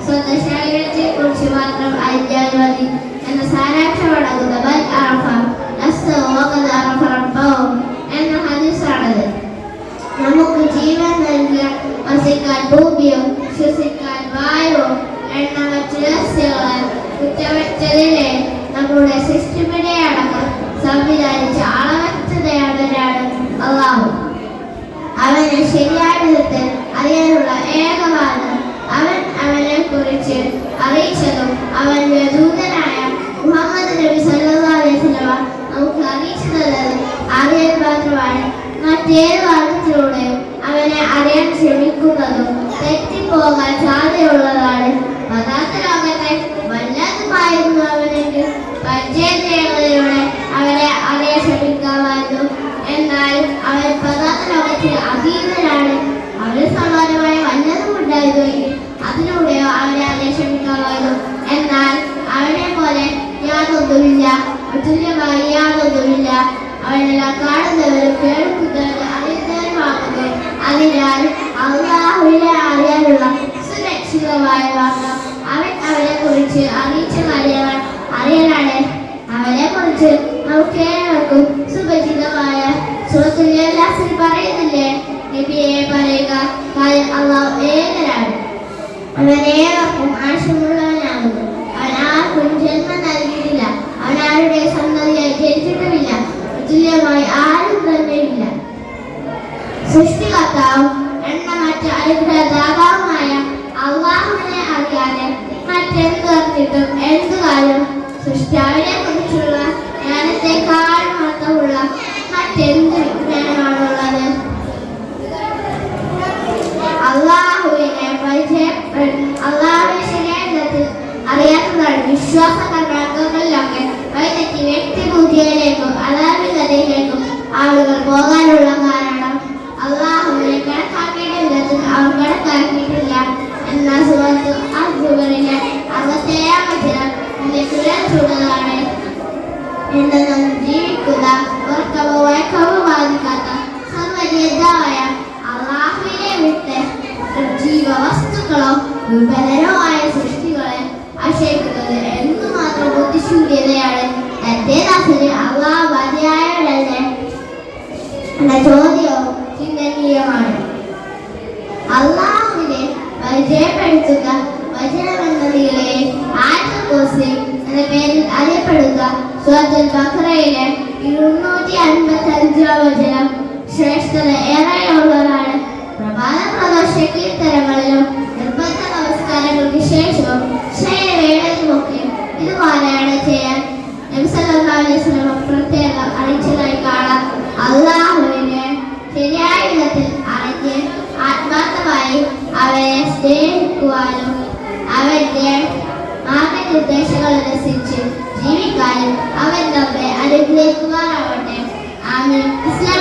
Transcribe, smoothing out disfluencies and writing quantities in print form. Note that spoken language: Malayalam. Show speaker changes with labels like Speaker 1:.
Speaker 1: സ്വന്തം ശരീരത്തെ കുറിച്ച് മാത്രം അറിഞ്ഞാൽ മതി എന്ന സാരാംശമടങ്ങുന്ന എന്ന ഹദീസാണത്. നമുക്ക് ജീവൻ നൽകിയ വസിക്കാൻ ഭൂമിയും ശ്വസിക്കാൻ വായുവും എന്ന മറ്റു രഹസ്യങ്ങളെ കുറ്റമറ്റതിനെ നമ്മുടെ സൃഷ്ടിപ്പിനെ അടക്കം സംവിധാനിച്ച അളവറ്റതയാണ് അല്ലാഹു. അവനെ ശരിയായ വിധത്തിൽ അറിയാനുള്ള ഏകമാർഗം അവനെ കുറിച്ച് അറിയിച്ചതും അവന്റെ ദൂതനായ മുഹമ്മദ് നബി സല്ലല്ലാഹു അലൈഹി വസല്ലം നമുക്ക് അറിയിച്ചു തന്നതും അറിയാൻ മാത്രമാണ്. മറ്റേത് മാർഗത്തിലൂടെയും അവനെ അറിയാൻ ശ്രമിക്കുന്നതും തെറ്റിപ്പോകാൻ സാധ്യതയുള്ളതാണ്. പദാർത്ഥ ലോകത്തെ വല്ലതുമായിരുന്നു അവനെങ്കിൽ പരിചയങ്ങളിലൂടെ അവനെ അറിയാൻ ശ്രമിക്കാമായിരുന്നു. എന്നാൽ അവൻ പദാർത്ഥ ലോകത്തിന് അതീതനാണ്. അവന് സമാനമായ വല്ലതും ഉണ്ടായിരുന്നെങ്കിൽ അതിലൂടെയോ അവനെ അറിയാൻ ശ്രമിക്കാമായിരുന്നു. എന്നാൽ അവനെ പോലെ യാതൊന്നുമില്ല, അതുല്യമായി യാതൊന്നുമില്ല. അവനെല്ലാം കാണുന്നവരും കേൾക്കുന്നവരും അറിയുന്നവരുമാകുന്നു. അതിനാൽ അല്ലാഹുവിനെ അറിയാനുള്ള സുരക്ഷിതമായ മാർഗം അവനെ കുറിച്ച് അറിയിച്ച കാര്യങ്ങൾ അറിയലാണ്. അവനെ കുറിച്ച് നമുക്ക് ഏവർക്കും സുപരിചിതമായ സൂറത്തുൽ ഇഖ്ലാസിൽ പറയുന്നില്ലേ, നബിയെ പറയുക, അല്ലാഹു ഏകനാണ്, അവൻ ഏവർക്കും ആശയമുള്ളവനാകുന്നു. അവൻ ആർക്കും ജന്മം നൽകിയിട്ടില്ല, അവൻ ആരുടെ സന്തതിയായി ജനിച്ചിട്ടുമില്ല, തുല്യമായി ആരും തന്നെയില്ല. സൃഷ്ടികർത്താവും എണ്ണമറ്റ അനുഗ്രഹദാതാവുമായ അല്ലാഹുവിനെ അറിയാതെ മറ്റെന്ത് അറിഞ്ഞിട്ടും എന്തു കാലം സൃഷ്ടാവിനെ കുറിച്ചുള്ള ജ്ഞാനത്തെക്കാൾ മഹത്വമുള്ള മറ്റെന്ത് വിജ്ഞാനമാണുള്ളത്? അല്ലാഹുവിനെ ശരിയായ വിധത്തിൽ അറിയാത്തതാണ് വിശ്വാസങ്ങളുടെ അംഗങ്ങളിലൊക്കെ വൈദ്യുതി വ്യക്തിബുദ്ധിയിലേക്കും അധാർമികതയിലേക്കും ആളുകൾ പോകാനുള്ള കാരണം. അല്ലാഹുവിനെ കണക്കാക്കേണ്ട വിധത്തിൽ അവർ കണക്കാക്കിയിട്ടില്ല എന്ന സൂറത്ത് അസ്സുമറിലെ 67-ാമത്തെ ചൂടുകളാണ്. എന്തെന്നും ജീവിക്കുന്ന ഉറക്കമോ വഴക്കമോ ബാധിക്കാത്ത സർവ്വനിയതായ അല്ലാഹുവിനെ വിട്ട് ജീവവസ്തുക്കളോ വിപരനോ ആയ സൃഷ്ടികളെ ആശ്രയിക്കുന്നത് എന്തുമാത്രം ബുദ്ധിശൂന്യതയാണ്. തന്റെ ദാസന് അല്ലാഹു മതിയായവരല്ലേ എന്ന ചോദ്യവും ചിന്തനീയമാണ്. അല്ലാഹുവിനെ പരിചയപ്പെടുത്തുക വചനമെന്ന നിലയിൽ ആയത്തുൽ കുർസി എന്ന പേരിൽ അറിയപ്പെടുക സൂറത്തുൽ ബഖറയിലെ 255-ാം വചനം ശ്രേഷ്ഠത ഏറെയുള്ളതാണ്. പ്രഭാത പ്രദോഷ കീർത്തനങ്ങളിലും നിർബന്ധ നമസ്കാരങ്ങൾക്ക് ശേഷവും ശയനവേളയിലുമൊക്കെ ഇത് പാരായണം ചെയ്യാൻ നബി സല്ലല്ലാഹു അലൈഹി വസല്ലം പ്രത്യേകം അറിയിച്ചതായി കാണാം. അല്ലാഹുവിനെ ശരിയായ വിധത്തിൽ അറിഞ്ഞ് ആത്മാർത്ഥമായി അവനെ സ്നേഹിക്കുവാനും അവന്റെ മാർഗനിർദ്ദേശങ്ങൾ അനുസരിച്ച് ജീവിക്കാനും അവൻ നമ്മെ അനുഗ്രഹിക്കുവാനാവട്ടെ. ആമീൻ. ഇസ്ലാം